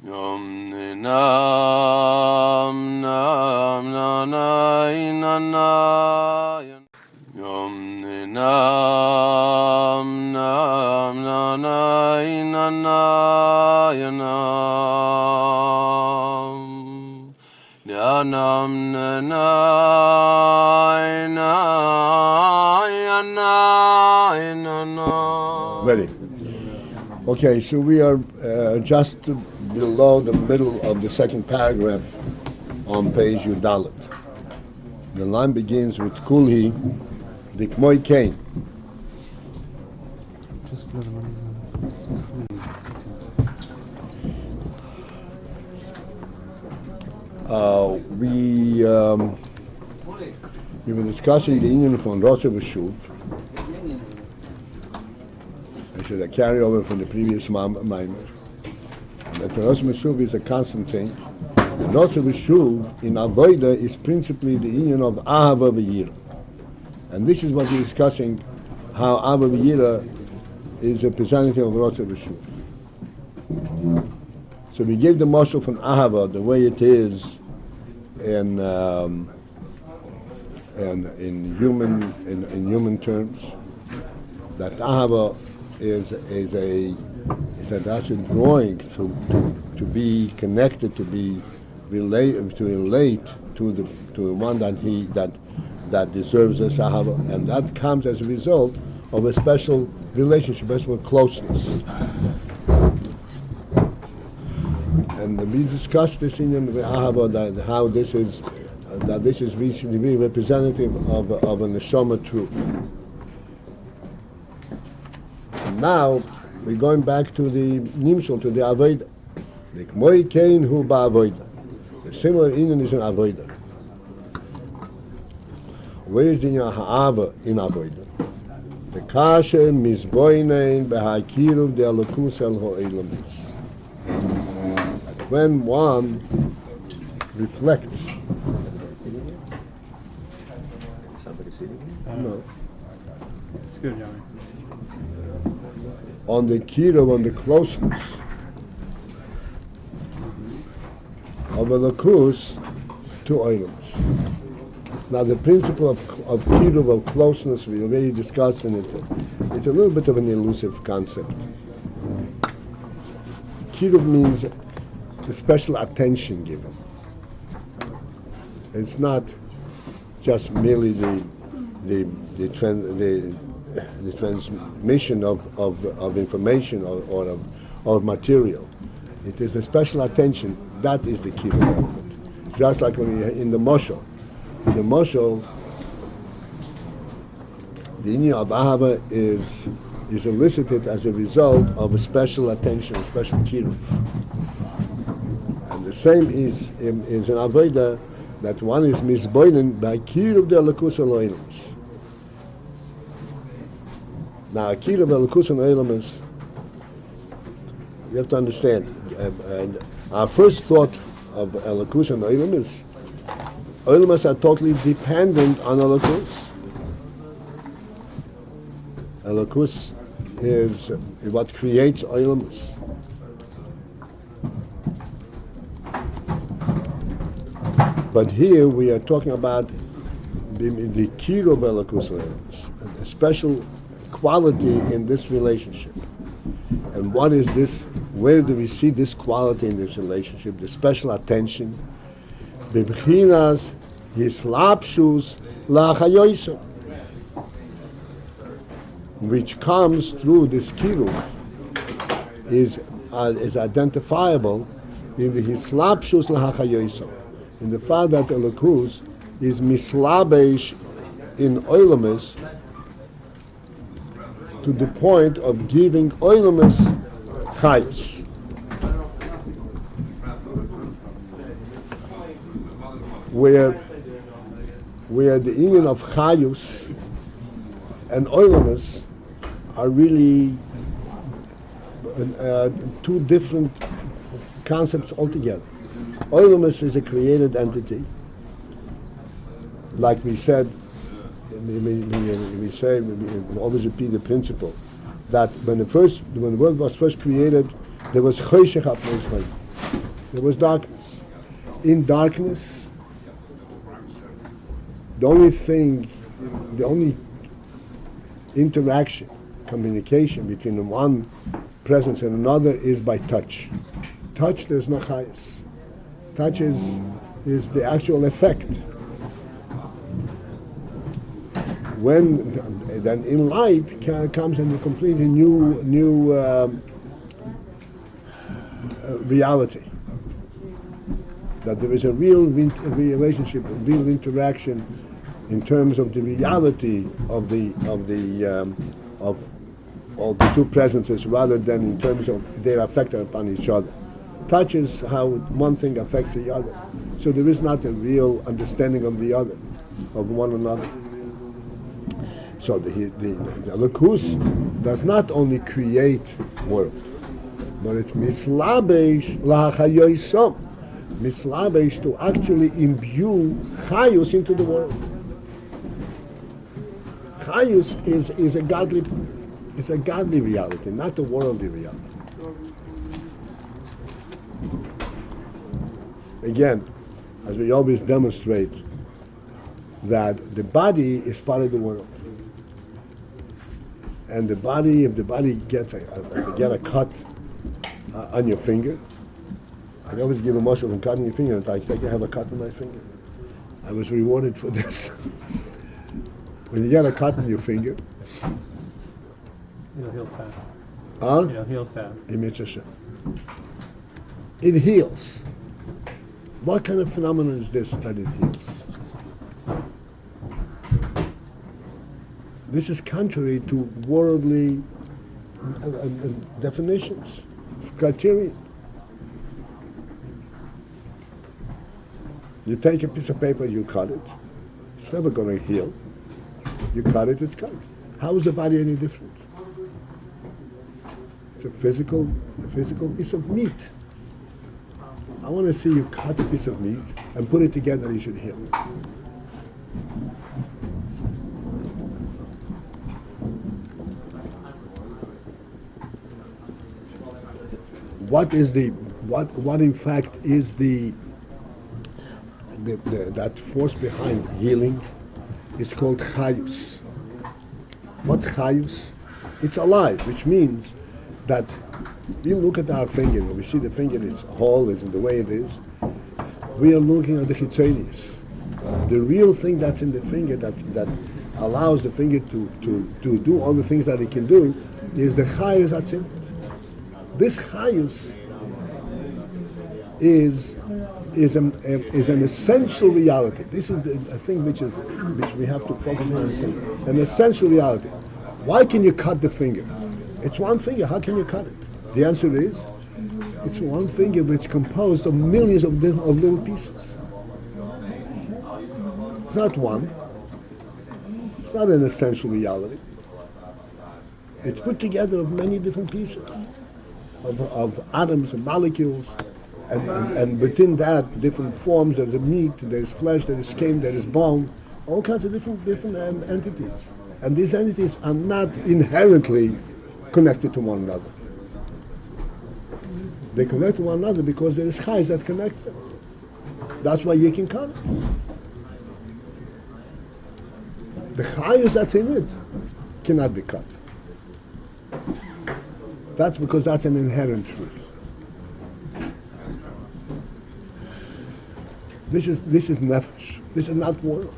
Ready. Okay, so we are just below the middle of the second paragraph on page Yudalet. The line begins with Kulhi, Dikmoi Kain. We were discussing the union from Rosa V'Shuv. Which is a carryover from the previous Maimer. And that Rosa V'Shuv is a constant thing. And Rosa V'Shuv in Avodah is principally the union of Ahava V'Yira. And this is what we're discussing, how Ahava V'Yira is a representative of Rosa V'Shuv. So we gave the mashal from Ahava the way it is in human terms, that Ahava is a drawing to be connected, to relate to the one that deserves this Ahava, and that comes as a result of a special relationship, special closeness. And we discussed this in the Ahava, that how this is really representative of a neshama truth. And now we're going back to the nimshal, to the avodah. The k'moi kain hu ba'avodah. The similar inyan is in avodah. Where is the inyan ha'ava in avodah? The kasher mizboinein behakiruv de alokus el ho'elamis. When one reflects. Somebody sitting here? No. It's good, Yami. On the kiruv, on the closeness of a lakus to oilams. Now the principle of kiruv, of closeness, we already discussed in it. It's a little bit of an elusive concept. Kiruv means the special attention given. It's not just merely the transmission of information or of material. It is a special attention. That is the key element. Just like when in the moshel. In the moshel, the inyan of Ahava is elicited as a result of a special attention, a special kiruv. And the same is in Avodah, that one is misboinen by kiruv de alakus aloilams. Now, kiruv de alakus aloilams, you have to understand. And our first thought of alakus aloilams is oilams are totally dependent on alakus. Alakus is what creates oilams. But here we are talking about the kiruv elakus, a special quality in this relationship. And what is this? Where do we see this quality in this relationship? The special attention. B'bchinas yislapshus la'chayoso, which comes through this kiruv, is identifiable in the yislapshus la'chayoso. In the fact that Elokus is mislabesh in oilamis to the point of giving oilamis chayus. Where the union of chayus and oilamis are really two different concepts altogether. Oilamis is a created entity. Like we said, we always repeat the principle that when the world was first created, there was choshech There was darkness. In darkness, the only interaction, communication between one presence and another is by touch. Touch, there's no chayas. Touch is the actual effect. When then in light comes in a completely new reality. That there is a real relationship, a real interaction in terms of the reality of the two presences, rather than in terms of their effect upon each other. Touch is how one thing affects the other. So there is not a real understanding of the other, of one another. So the Elokus does not only create world, but it's mislabesh lahachayosom, mislabesh to actually imbue chayus into the world. Chayus is a godly reality, not a worldly reality. Again, as we always demonstrate, that the body is part of the world. And the body, if the body gets a cut on your finger, I always give a muscle from cutting your finger, and I think I have a cut on my finger. I was rewarded for this. When you get a cut on your finger, It'll heal fast. huh? It'll heal fast. It heals. What kind of phenomenon is this that it heals? This is contrary to worldly definitions, criteria. You take a piece of paper, you cut it. It's never going to heal. You cut it, it's cut. How is the body any different? It's a physical piece of meat. I want to see you cut a piece of meat and put it together, you should heal. What in fact is that force behind healing is called chayus. What chayus? It's alive, which means that we look at our finger and we see the finger is whole, is in the way it is. We are looking at the chitzonius. The real thing that's in the finger that allows the finger to do all the things that it can do is the chayus that's in it. This chayus is an essential reality. This is a thing which we have to focus on. An essential reality. Why can you cut the finger? It's one finger. How can you cut it? The answer is, it's one finger which is composed of millions of little pieces. It's not one. It's not an essential reality. It's put together of many different pieces. Of atoms and molecules, and within that different forms. There's a meat, there's flesh, there is skin, there is bone, all kinds of different entities. And these entities are not inherently connected to one another. They connect to one another because there is chayes that connects them. That's why you can cut it. The chayes that's in it cannot be cut. That's because that's an inherent truth. This is nefesh. This is not world.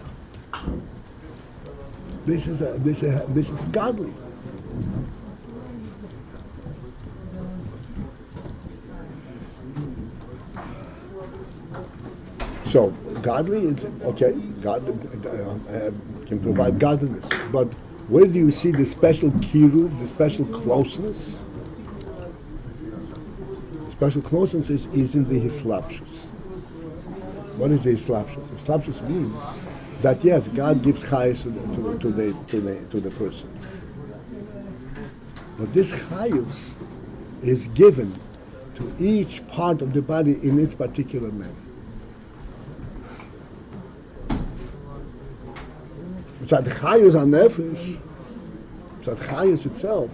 This is godly. So godly is okay. God can provide godliness, but where do you see the special kiruv, the special closeness? Special closeness is in the hislapshus. What is the hislapshus? Hislapshus means that yes, God gives chayus to the person, but this chayus is given to each part of the body in its particular manner. So the chayus on nefesh, so the chayus itself,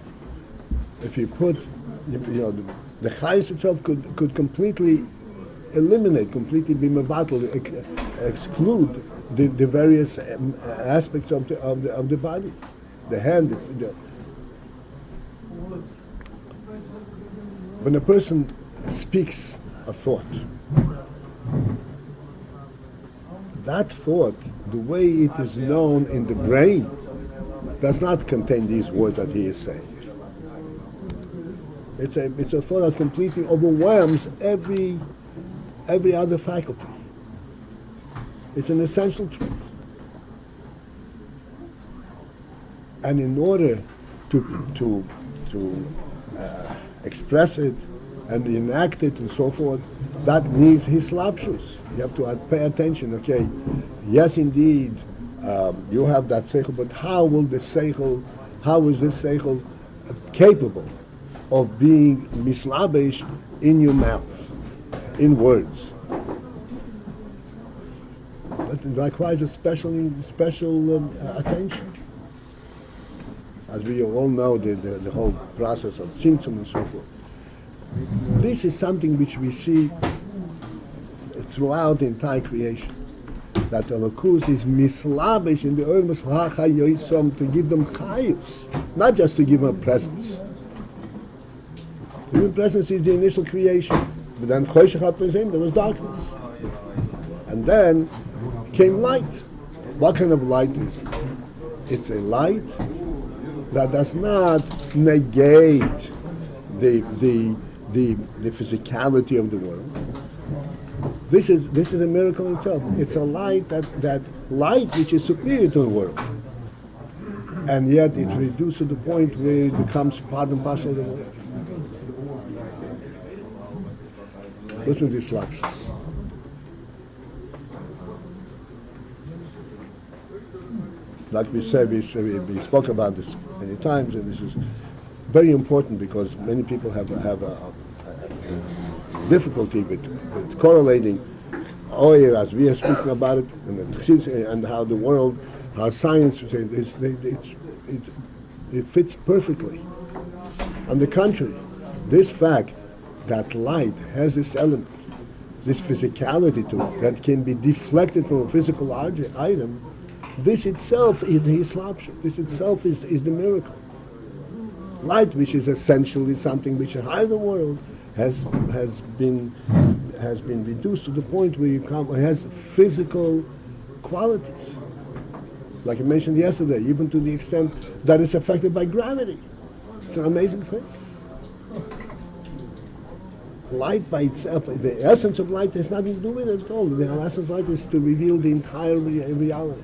if you put the Chayes itself could completely eliminate, completely be mevatel, exclude the various aspects of the body, the hand. When a person speaks a thought, that thought, the way it is known in the brain, does not contain these words that he is saying. It's a thought that completely overwhelms every other faculty. It's an essential truth. And in order to express it and enact it and so forth, that needs his slapshus. You have to pay attention. Okay, yes, indeed, you have that seichel, but how is this seichel capable of being mislabesh in your mouth, in words? But it requires a special attention. As we all know, the whole process of tzimtzum and so forth. This is something which we see throughout the entire creation. That Elokus is mislabish in the Oilmas HaChayosom to give them chayus, not just to give them presents. Human presence is the initial creation, but then Choshech HaPezim, there was darkness. And then came light. What kind of light is it? It's a light that does not negate the physicality of the world. This is a miracle itself. It's a light that light which is superior to the world, and yet it's reduced to the point where it becomes part and parcel of the world. Listen to these slaps. Like we said, we spoke about this many times, and this is very important because many people have a difficulty with correlating oil as we are speaking about it, and how the world, how science, it fits perfectly. On the contrary, this fact that light has this element, this physicality to it, that can be deflected from a physical item, this itself is the Islapshut. This itself is the miracle. Light, which is essentially something which is higher in the world, has been reduced to the point where it has physical qualities. Like I mentioned yesterday, even to the extent that it's affected by gravity. It's an amazing thing. Light by itself, the essence of light has nothing to do with it at all. The essence of light is to reveal the entire reality.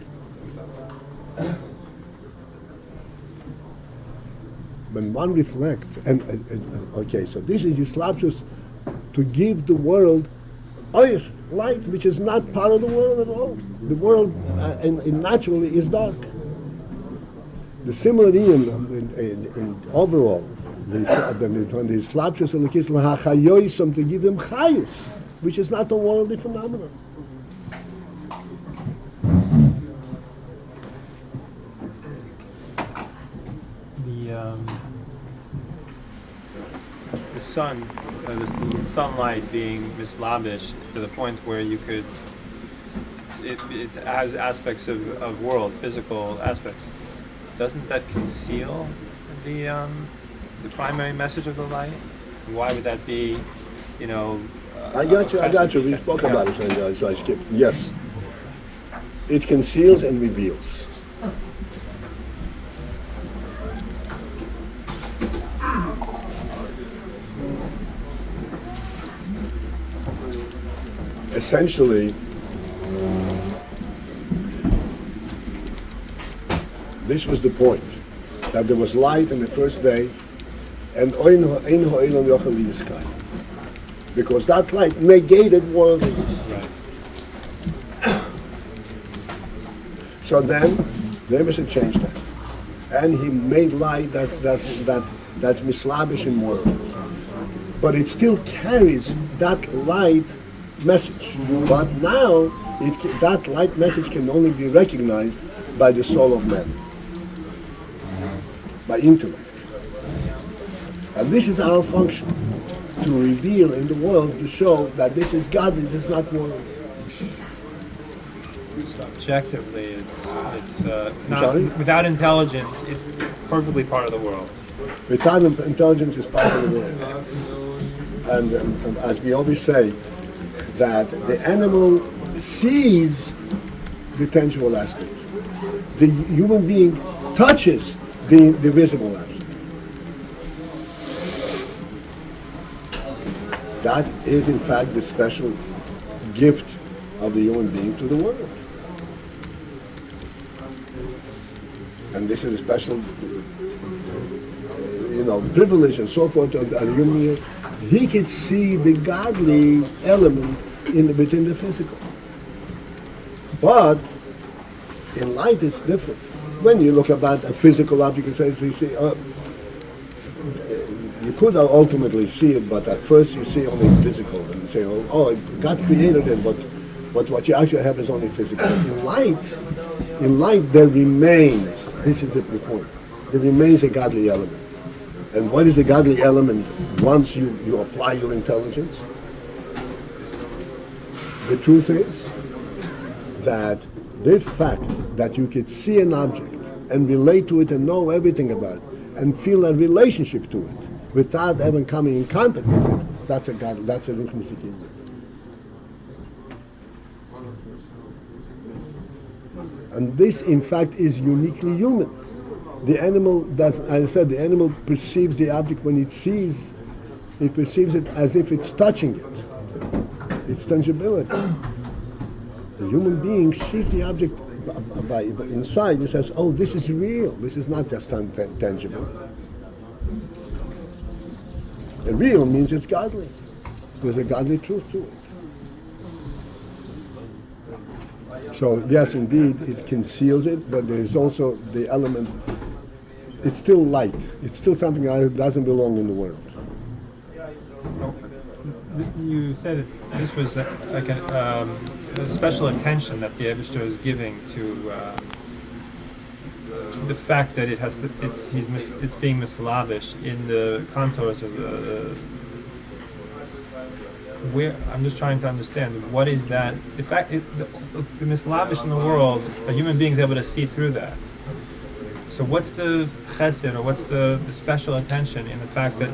When one reflects, okay, so this is Yislapshus to give the world light, which is not part of the world at all. The world naturally is dark. The similar in overall, the Yislapshus Elokis L'Hachayosom to give them chayus, which is not a worldly phenomenon. The sun, the sunlight being mislabish to the point where you could, it has aspects of world, physical aspects. Doesn't that conceal the primary message of the light? Why would that be, I got you. We spoke about it, so I skipped. Yes. It conceals and reveals. Essentially, this was the point, that there was light in the first day, and because that light negated worldliness. Right. So then, there was a change that, and he made light that's mislabish in worldliness, but it still carries that light message. But now, that light message can only be recognized by the soul of man, by intellect. And this is our function, to reveal in the world, to show that this is godly, this is not worldly. Objectively, it's not Sorry? without intelligence. It's perfectly part of the world. Without intelligence is part of the world. And as we always say, that the animal sees the tangible aspect. The human being touches the visible aspect. That is in fact the special gift of the human being to the world. And this is a special, privilege and so forth of the human being. He could see the godly element within the physical. But in light it's different. When you look about a physical object, you see, you could ultimately see it, but at first you see only physical, and you say, oh, God created it, but what you actually have is only physical. In light there remains, this is the point, there remains a godly element. And what is the godly element once you apply your intelligence? The truth is that the fact that you could see an object and relate to it and know everything about it and feel a relationship to it without ever coming in contact with it, that's a Ruch Nisikiyah. And this, in fact, is uniquely human. The animal does, as I said, the animal perceives the object when it sees, it perceives it as if it's touching it. Its tangibility. The human being sees the object by inside. He says, "Oh, this is real. This is not just tangible." The real means it's godly. There's a godly truth to it. So yes, indeed, it conceals it, but there's also the element. It's still light. It's still something that doesn't belong in the world. You said that this was like a special attention that the Eibishter is giving to the fact that it's being mislavish in the contours of the. Where I'm just trying to understand what is that the fact the mislavish in the world, a human being is able to see through that. So what's the chesed, or what's the special attention in the fact that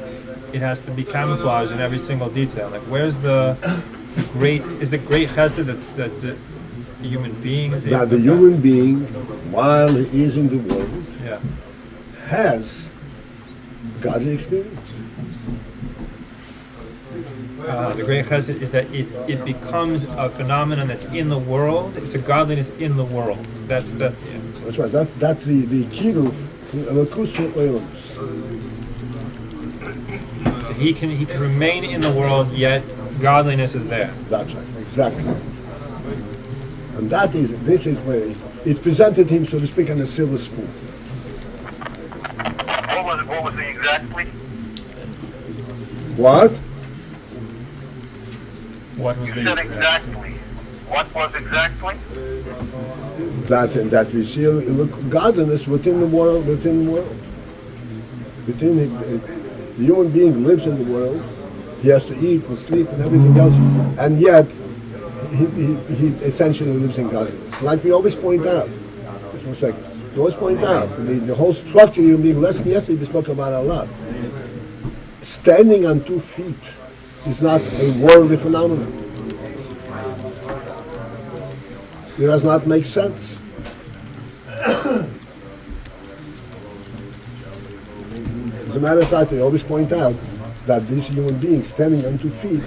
it has to be camouflaged in every single detail? Like, where's the great chesed that the human being is able to? Now, the human being, while he is in the world, has godly experience. The great chesed is that it becomes a phenomenon that's in the world. It's a godliness in the world. That's the end. That's right. That's the kiruv of a kusur oilams. He can remain in the world, yet godliness is there. That's right. Exactly. And this is where it's presented him, so to speak, on a silver spoon. What was the exactly? What? What was You said exactly. What was exactly? That we see godliness within the world. Within the human being lives in the world. He has to eat and sleep and everything else, and yet he essentially lives in godliness. Like we always point out. Just 1 second. We always point out the whole structure of human being. Yesterday we spoke about it a lot. Standing on 2 feet is not a worldly phenomenon. It does not make sense. As a matter of fact, they always point out that this human being standing on 2 feet,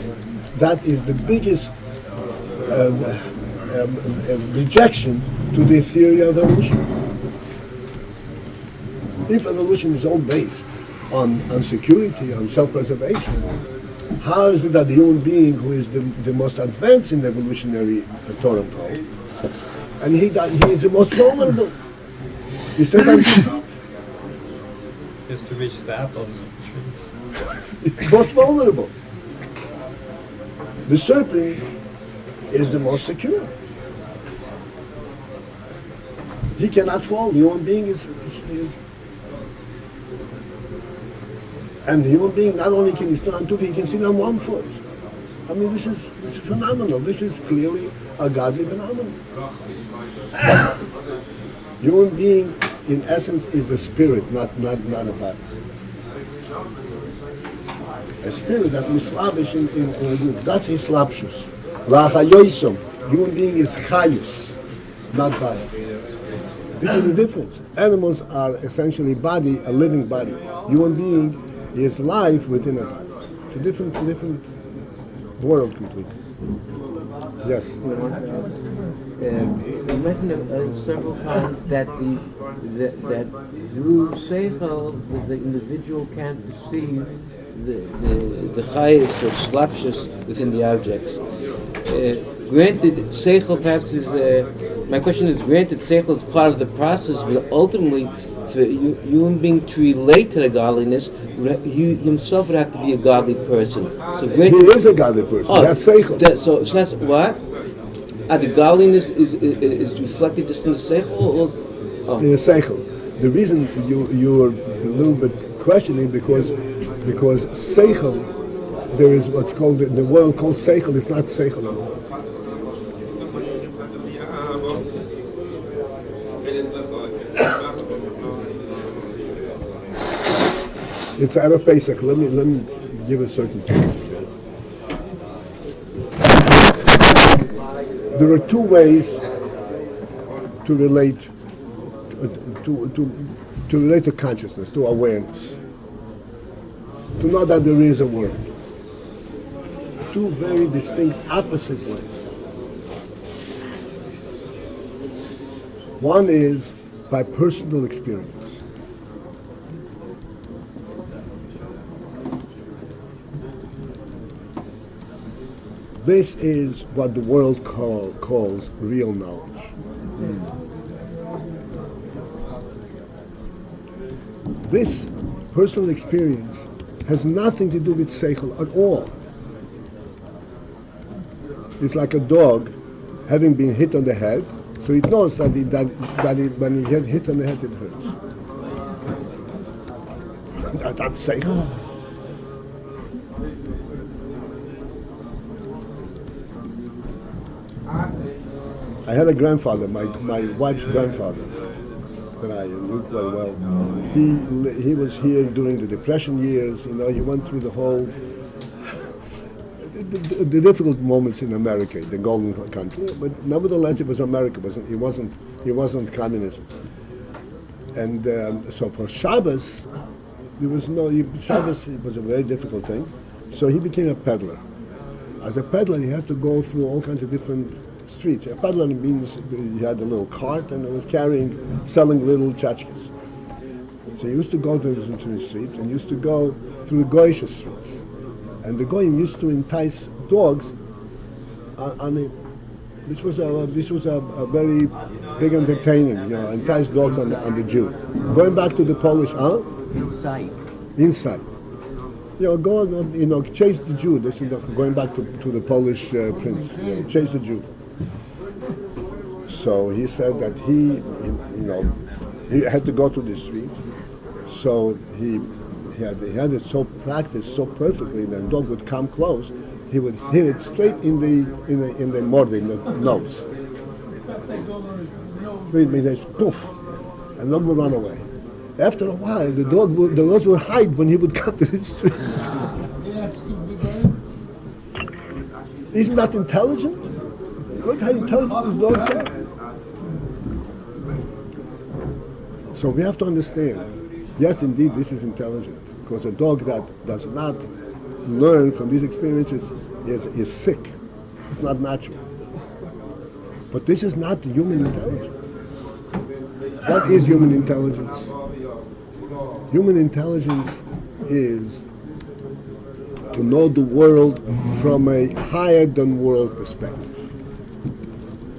that is the biggest rejection to the theory of evolution. If evolution is all based on security, on self-preservation, how is it that the human being, who is the most advanced in evolutionary totem pole, and he is the most vulnerable? He said Just to reach the apple tree. most vulnerable. The serpent is the most secure. He cannot fall. The human being is And the human being not only can he stand on two feet, he can sit on one foot. I mean, this is phenomenal. This is clearly a godly phenomenon. Human being, in essence, is a spirit, not a body. A spirit that's mislavish in a group. That's hislapshus. Lachayosom. Human being is chayus, not body. This is the difference. Animals are essentially body, a living body. Human being is life within a body. It's a different world completely. Yes. You mentioned several times that that through seichel the individual can perceive the chayus or slapshus within the objects. Granted, seichel perhaps is. My question is: granted, seichel is part of the process, but ultimately, for a human being to relate to the godliness, he himself would have to be a godly person. So, granted, he is a godly person. That's seichel. So that's what. The godliness is reflected just in the seichel? In the seichel. The reason you're a little bit questioning because seichel, there is what's called the world called seichel. It's not seichel at all. It's out of Pesach. Let me give a certain truth. There are two ways to relate to relate to consciousness, to awareness, to know that there is a world. Two very distinct opposite ways. One is by personal experience. This is what the world calls real knowledge. This personal experience has nothing to do with seichel at all. It's like a dog having been hit on the head, so it knows that when he gets hit on the head, it hurts. That's seichel. I had a grandfather, my wife's grandfather, that I knew quite well. He was here during the Depression years. You know, he went through the whole the difficult moments in America, the golden country. But nevertheless, it was America. It wasn't communism. And so for Shabbos, Shabbos was a very difficult thing. So he became a peddler. As a peddler, he had to go through all kinds of different streets. A peddler means he had a little cart and he was selling little tchotchkes. So he used to go to the streets and used to go through the Goyish streets. And the Goyim used to entice dogs this was a very big entertaining, entice dogs on the Jew. Going back to the Polish, Inside. Go on, chase the Jew. This is going back to the Polish prince. Chase the Jew. So he said that he had to go to the street. So he had it so practiced so perfectly that the dog would come close. He would hit it straight in the nose. Poof, and the dog would run away. After a while, the dogs would hide when he would come to the street. Isn't that intelligent? Look how intelligent these dogs are. So we have to understand, yes, indeed, this is intelligent, because a dog that does not learn from these experiences is sick. It's not natural. But this is not human intelligence. That is human intelligence. Human intelligence is to know the world from a higher than world perspective.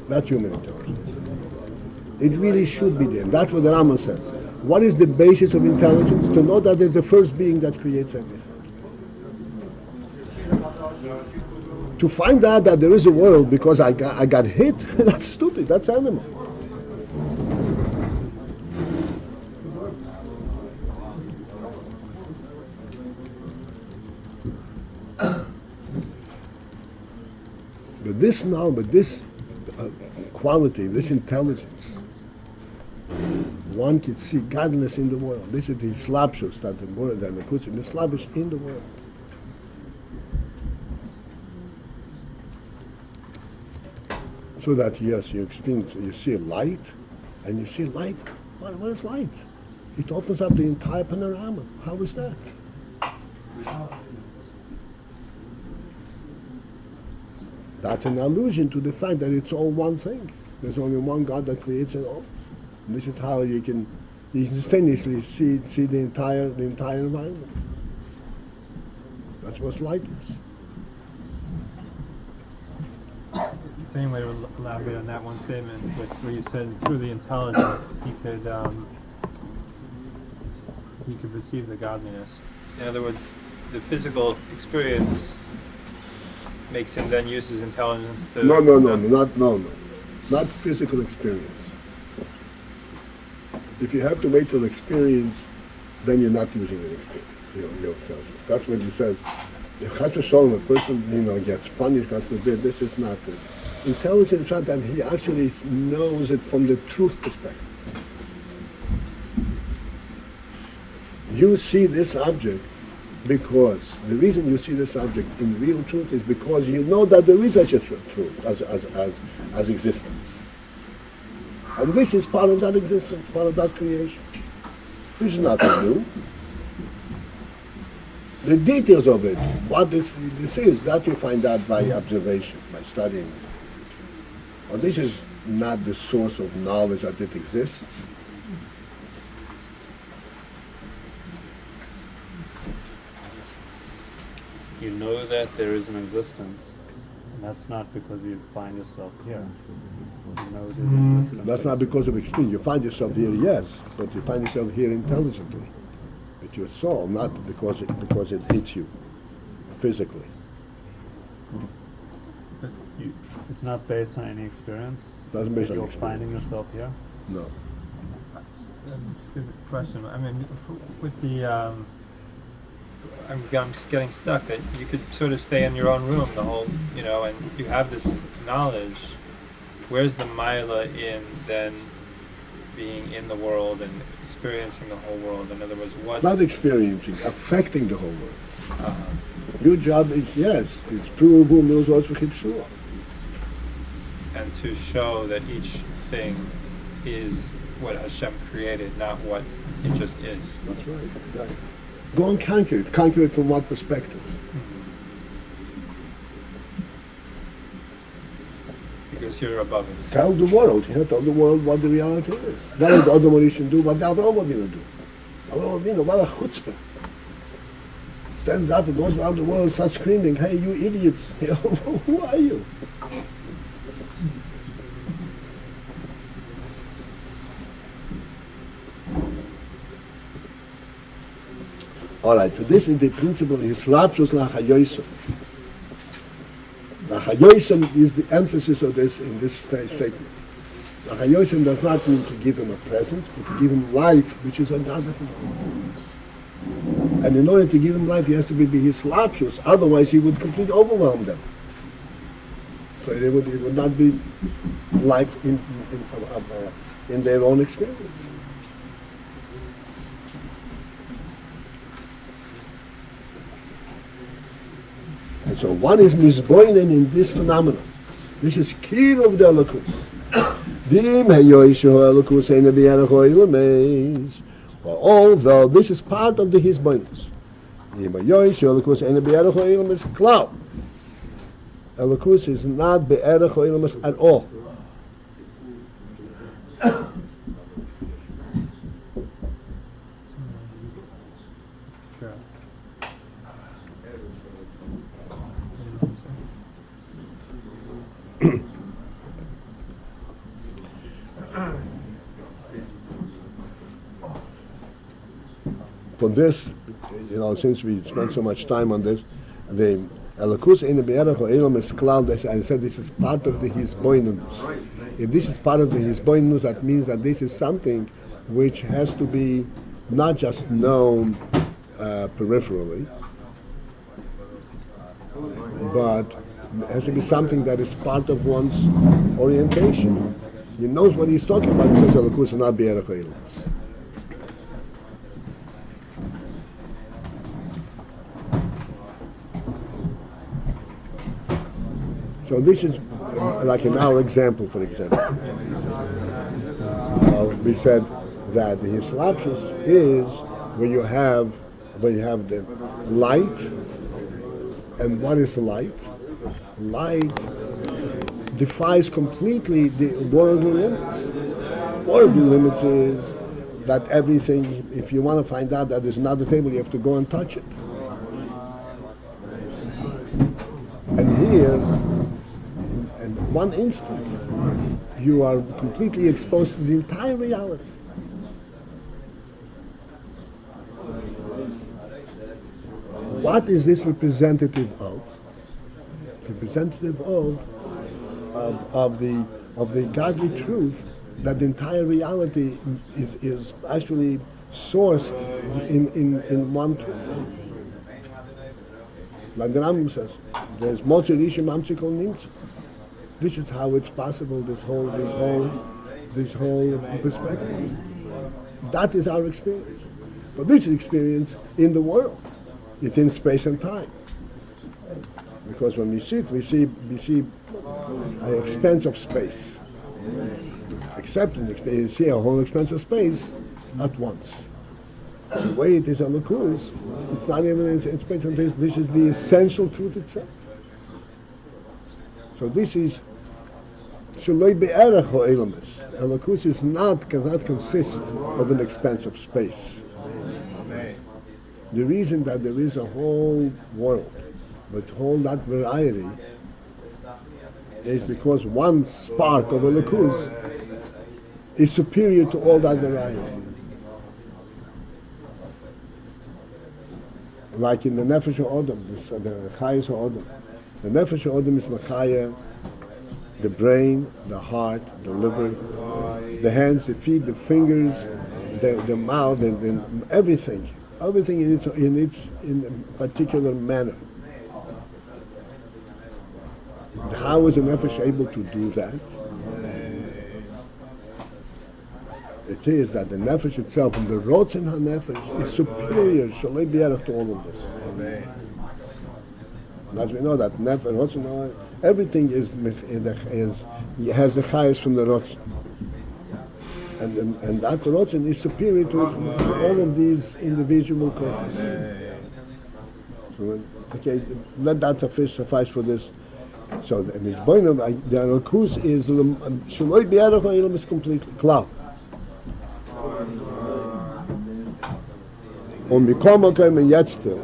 That's human intelligence. It really should be there. That's what the Rambam says. What is the basis of intelligence? To know that there's the first being that creates everything. To find out that there is a world because I got hit, that's stupid. That's animal. But this now, this quality, this intelligence, one can see godliness in the world. This is the slapshus that the word that the puts in the slavish in the world. So that yes, you experience, you see light, and you see light. What is light? It opens up the entire panorama. How is that? That's an allusion to the fact that it's all one thing. There's only one God that creates it all. And this is how you can instantaneously see the entire environment. That's what light is. Same way to elaborate on that one statement, where you said through the intelligence he could perceive the godliness. In other words, the physical experience makes him then use his intelligence to... Not physical experience. If you have to wait till experience, then you're not using an experience, your intelligence. That's what he says. If Chas v'Sholom, a person, gets punished, God forbid, this is not it. Intelligence is not that he actually knows it from the truth perspective. You see this object because the reason you see this object in real truth is because you know that there is such a truth as existence. And this is part of that existence, part of that creation. This is nothing new. The details of it, what this is, that you find out by observation, by studying. Well, this is not the source of knowledge that it exists. You know that there is an existence, and that's not because you find yourself here. You know there's an existence. That's not because of experience. You find yourself here, yes, but you find yourself here intelligently. With your soul, not because it hits you physically. But it's not based on any experience. Doesn't based that on you're experience. finding yourself here. No. That's a good question. I mean, with the... I'm just getting stuck that you could sort of stay in your own room the whole, and you have this knowledge. Where's the Mila in then being in the world and experiencing the whole world? In other words, what? Not experiencing, affecting the whole world. Your job is, it's true who knows what's for sure. And to show that each thing is what Hashem created, not what it just is. That's right. Yeah. Go and conquer it. Conquer it from what perspective? Because you're above it. Tell the world. Tell the world what the reality is. What did the other Mauritian do? What the Avraham Avinu do? Avraham Avinu, what a chutzpah. Stands up and goes around the world and starts screaming, hey, you idiots. Who are you? All right, so this is the principle, Hislapshus lachayosim. Lachayosim is the emphasis of this in this statement. Lachayosim does not mean to give him a present, but to give him life, which is another thing. And in order to give him life, he has to be Hislapshus, otherwise he would completely overwhelm them. So it would not be life in their own experience. And so one is misboinen in this phenomenon. This is key of the elokus. Although this is part of the hisboinus. Elokus is not be'erech ha'ilmas at all. For this, since we spent so much time on this, the Elokus in the Be'erach or Elam is cloud. I said this is part of the Hisboinus. If this is part of the Hisboinus, that means that this is something which has to be not just known peripherally, but It has to be something that is part of one's orientation. He knows what he's talking about. He says Elokus will not be Erech Eilumus. So this is like in our example, for example. We said that the Hislapshus is when you have the light. And what is light? Light defies completely the worldly limits. Worldly limits is that everything, if you want to find out that there's another table, you have to go and touch it. And here, in one instant, you are completely exposed to the entire reality. What is this representative of? Representative of the godly truth that the entire reality is actually sourced in one truth. Like the Rambam says, there's Mocher Ishim Amchikol Nimtz. This is how it's possible. This whole perspective. That is our experience. But this is experience in the world, within space and time. Because when we see it, we see an expanse of space. Except in the space, you see a whole expanse of space at once. The way it is on the cruise, it's not even in space and space. This is the essential truth itself. So this is Shaloi Be'erech Ha'elamis. Elokus cannot consist of an expanse of space. The reason that there is a whole world with all that variety is because one spark of Elokus is superior to all that variety. Like in the Nefesh HaOdam, the Chayes HaOdam. The Nefesh HaOdam is Machaya, the brain, the heart, the liver, the hands, the feet, the fingers, the mouth, and everything. Everything in a particular manner. How is a Nefesh able to do that? It is that the Nefesh itself, and the Rotzen HaNefesh, is superior, Shalei B'Yarech, to all of this. And as we know that Nefesh, Rotzen, everything has the Chayes from the Rotzen. And that Rotzen is superior to all of these individual causes. So, okay, let that suffice for this. So the Elokus is Shaloi B'Yarech Ha'Elam is completely cloud. Und and yet still,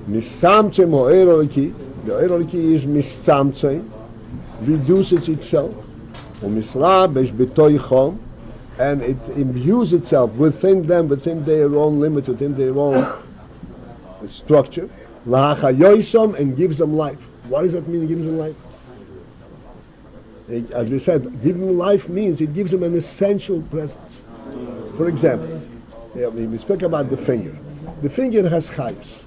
Misamtzem O'er Eloki, the O'er Eloki is Misamtzem, reduces itself, U'Mislabesh B'Toichom, and it imbues itself within them, within their own limits, within their own structure, Lahachayoisom, and gives them life. What does that mean, it gives them life? As we said, giving them life means it gives them an essential presence. For example, we speak about the finger. The finger has chayes.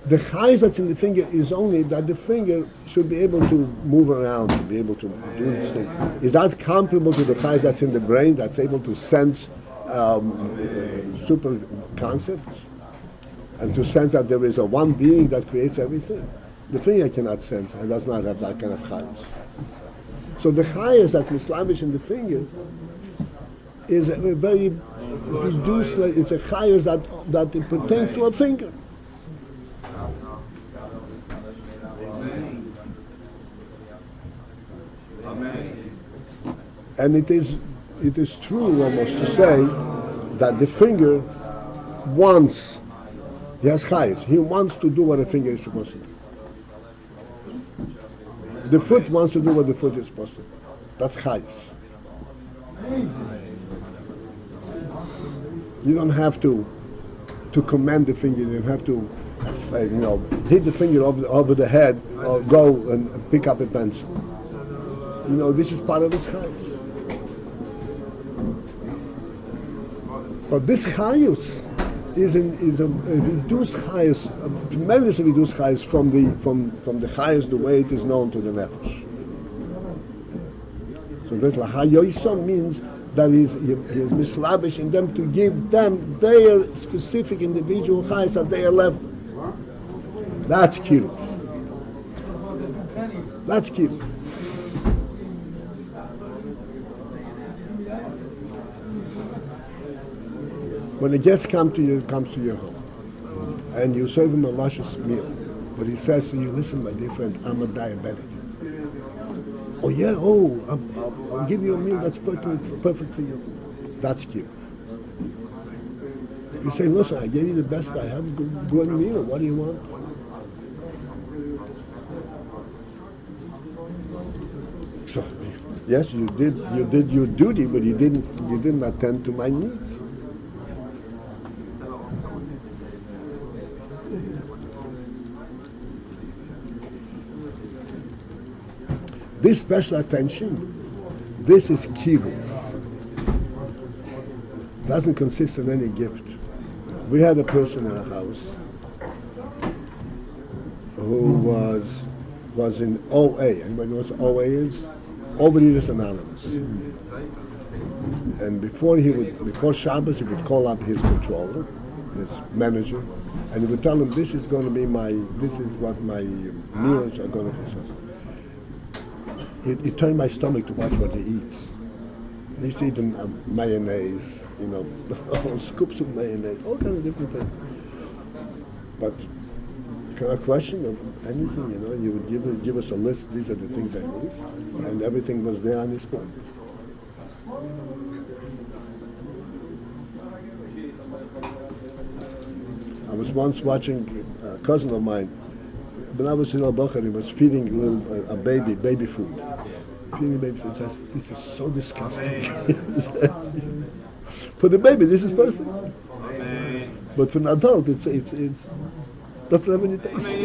The chayes that's in the finger is only that the finger should be able to move around, to be able to do its thing. Is that comparable to the chayes that's in the brain, that's able to sense super concepts? And to sense that there is a one being that creates everything? The finger cannot sense and does not have that kind of chayes. So the chayes that mislavish in the finger is a very reduced, it's a chayes that it pertains to a finger. And it is true almost to say that the finger wants, he has chayes, he wants to do what a finger is supposed to do. The foot wants to do what the foot is supposed to do. That's chayes. You don't have to command the finger. You don't have to, hit the finger over the head or go and pick up a pencil. This is part of its chayes. But this chayus is a reduced chayas, a tremendously reduced chayas from the chayas the way it is known to the nefesh. So that lahayoisa means that he is mislabish in them to give them their specific individual chayas at their level. That's kiruv. That's kiruv. When a guest comes to your home, and you serve him a luscious meal, but he says to you, "Listen, my dear friend, I'm a diabetic." Oh yeah, I'll give you a meal that's perfect for you. That's cute. You say, "Listen, I gave you the best I have. Good meal. What do you want?" So, yes, you did your duty, but you didn't attend to my needs. This special attention, this is kiruv. Doesn't consist of any gift. We had a person in our house who was in OA. Anybody knows what OA is? Overeaters Anonymous. And before Shabbos, he would call up his controller, his manager, and he would tell him, this is what my meals are going to consist of. It turned my stomach to watch what he eats. He's eating mayonnaise, scoops of mayonnaise, all kinds of different things. But kind of question of anything, you would give us a list. These are the things that he eats, and everything was there on his plate. I was once watching a cousin of mine. When I was in Al-Bakhar, he was feeding a baby food. Feeding baby food. Says, "This is so disgusting." For the baby, this is perfect. But for an adult, it's doesn't have any taste.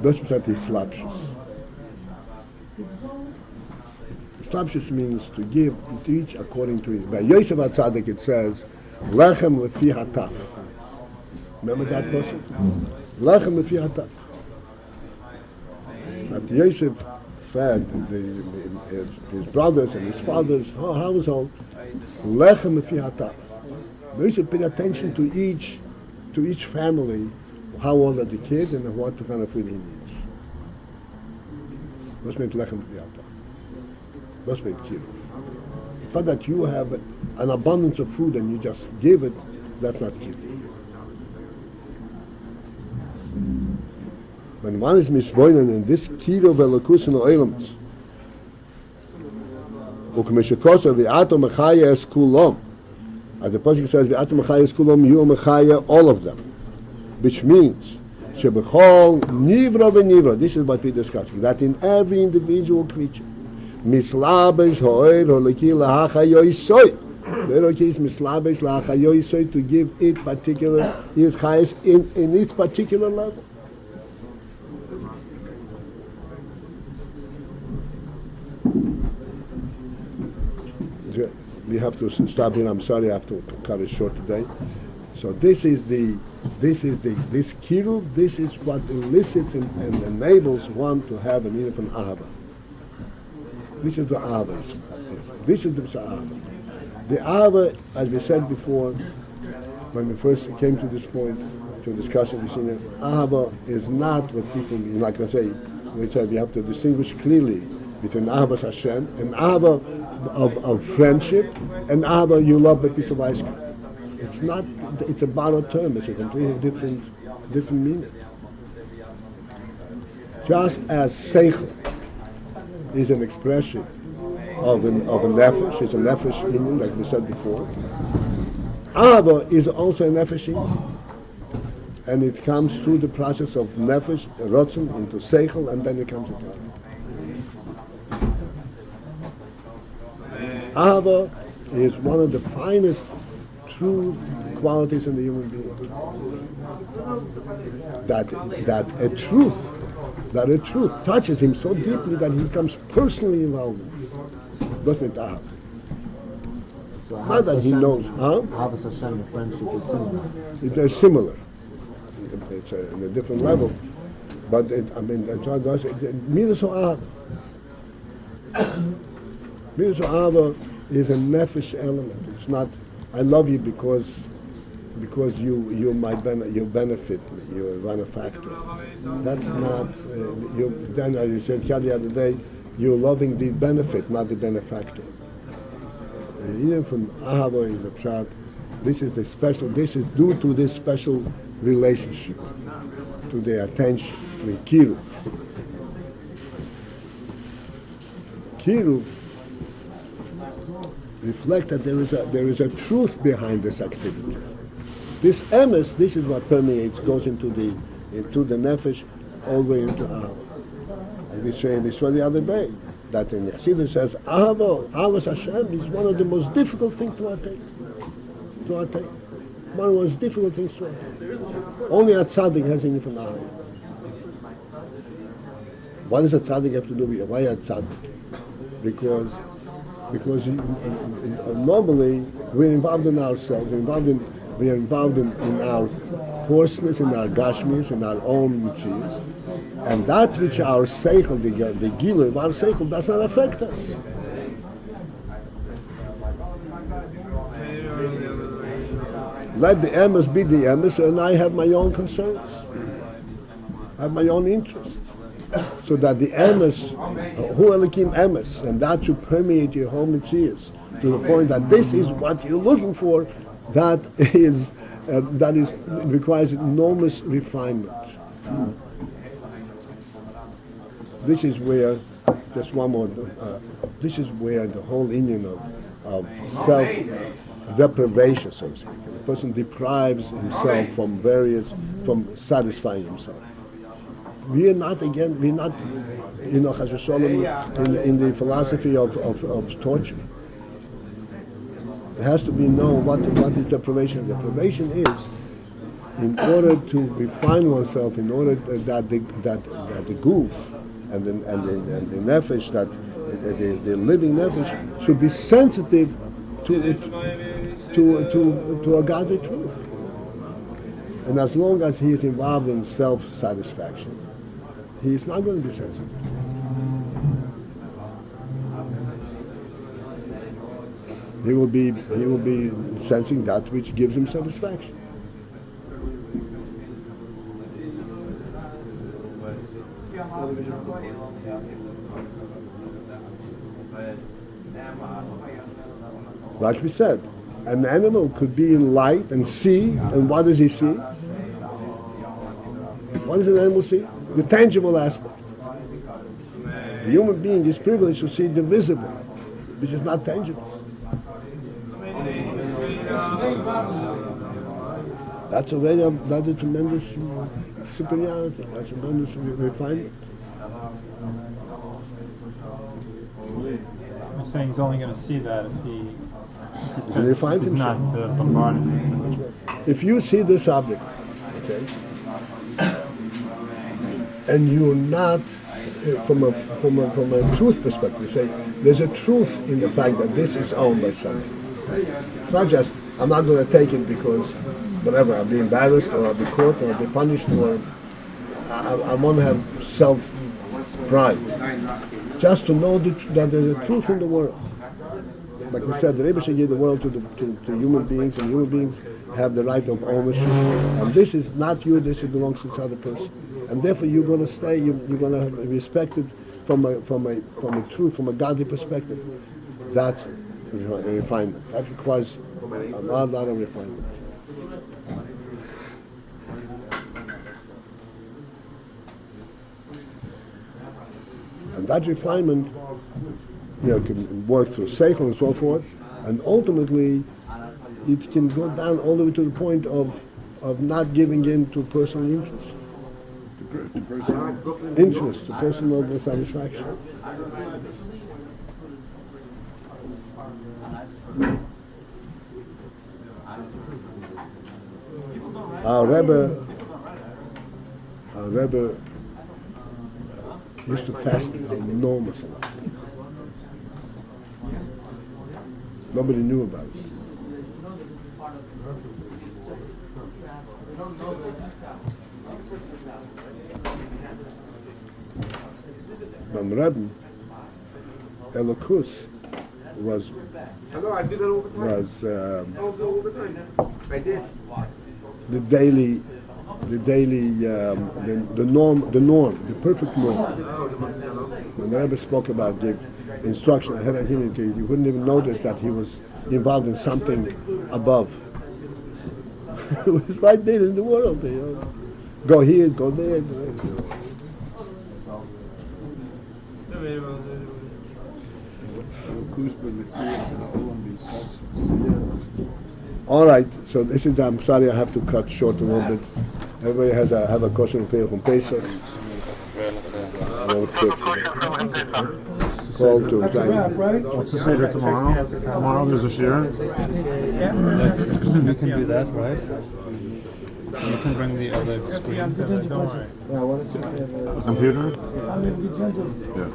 That's what is slapshus. Slapshus means to give to each according to it. By Yosef HaTzadik it says, "Lechem lefi hataf." Remember that person? Lechem lefi hataf. That Yosef fed his brothers and his father's household. Lechem lefi hataf. Yosef paid attention to each family, how old are the kids and what kind of food he needs. That's meant lechem lefi hataf. That's meant kiruv. The fact that you have an abundance of food and you just give it, that's not kiruv. When one is misboinen in this kiruv elokus in oilams, ukmeshikosa v'ato mechaya es kulom, as the pasuk says, v'ato mechaya es kulom, you are mechaya all of them, which means shebechol nivra v'nivra. This is what we discussed. That in every individual creature, mislabesh ho'er ho'leki lahachayoisoi. Veroki is mislabesh lahachayoisoi, to give it particular chayes in its particular level. We have to stop here. I'm sorry, I have to cut it short today. So this kiruv. This is what elicits and enables one to have an infant ahava. This is the ahava. This is the ahava. The ahava, as we said before, when we first came to this point to discuss it, ahava is not what people mean. Like I say, we said we have to distinguish clearly between ahava Hashem and ahava of friendship and ahava you love a piece of ice cream. It's not. It's a borrowed term. It's a completely different meaning. Just as seichel is an expression of a nefesh, it's a nefesh inyan, like we said before. Ahava is also a nefesh inyan, and it comes through the process of nefesh, rotzen, into seichel, and then it comes into ahava. Ahava is one of the finest true qualities in the human being. That a truth touches him so deeply that he becomes personally involved in it. That's with ahava. So Not that he knows, huh? Ahavas Hashem and friendship is similar. They're similar. It's in a different level. But Midas Ha'ava. Midas Ha'ava is a nefesh element. It's not, I love you because you benefit me, you're a benefactor. That's not, then as you said the other day, you're loving the benefit, not the benefactor. Even from Ahava is the pshat, this is due to this special relationship, to the attention, to the kiruv. Kiruv reflect that there is a truth behind this activity. This emes, this is what permeates, goes into the nefesh, all the way into Ahava. And we saw the other day that in Yachsidus says Ahavas Hashem is one of the most difficult things to attain. One of the most difficult things to attain. Only a tzaddik has anything from Ahava. What does a tzaddik have to do with it? Why a tzaddik? Because normally we're involved in ourselves, we are involved in our coarseness, in our gashmis, in our own mitzias, and that which our seichel, the gilu of our seichel, does not affect us. Let the emes be the emes, and I have my own concerns. I have my own interests. So that the emes, hu elikim emes, and that should permeate your whole mitzias to the point that this is what you're looking for. That requires enormous refinement. This is where, just one more. This is where the whole union of self deprivation, so to speak. The person deprives himself from satisfying himself. We're not, chas v'sholom, in the philosophy of torture. It has to be known what is deprivation. Deprivation is, in order to refine oneself, in order that the goof and the nefesh, that the living nefesh should be sensitive to a godly truth. And as long as he is involved in self-satisfaction, he is not going to be sensitive. He will be sensing that which gives him satisfaction. Like we said, an animal could be in light and see, and what does he see? What does an animal see? The tangible aspect. The human being is privileged to see the visible, which is not tangible. That's a tremendous superiority. That's a tremendous refinement. You're saying he's only going to see that if he refines himself. Not bombarded. If you see this object, okay, and you're not from a truth perspective, say there's a truth in the fact that this is owned by somebody. It's not just I'm not going to take it because whatever, I'll be embarrassed or I'll be caught or I'll be punished or I want to have self-pride. Just to know that there's a truth in the world. Like we said, the Rebbe should give the world to human beings, and human beings have the right of ownership. And this is not you, this belongs to this other person. And therefore you're going to stay, you're going to be respected from a truth, from a godly perspective. That's refinement. That requires a lot of refinement. And that refinement, can work through seichel and so forth, and ultimately it can go down all the way to the point of not giving in to personal interest. To personal interest, to personal satisfaction. Our Rebbe used to fast an enormous amount. Nobody knew about it. Beim Rebbe, Elokus was I do that all the time. was All the time. I did. the daily, the norm, the perfect norm. When the Rebbe spoke about the instruction ahead of him, you wouldn't even notice that he was involved in something above. It was right there in the world. Go here, go there. All right, so this is. I'm sorry, I have to cut short a little bit. Everybody have a question from Pesach. Call to What's the Seder tomorrow? Tomorrow there's a shir. You can do that, right? You can bring the other screen. Don't worry. A computer? Yeah.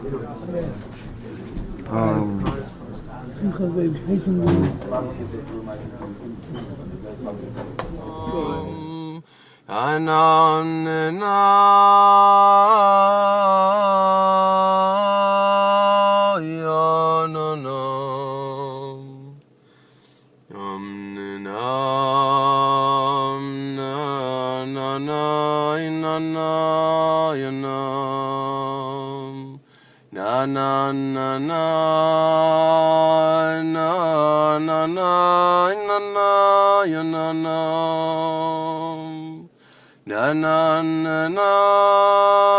Na na na na na na na na na ya na na na na na na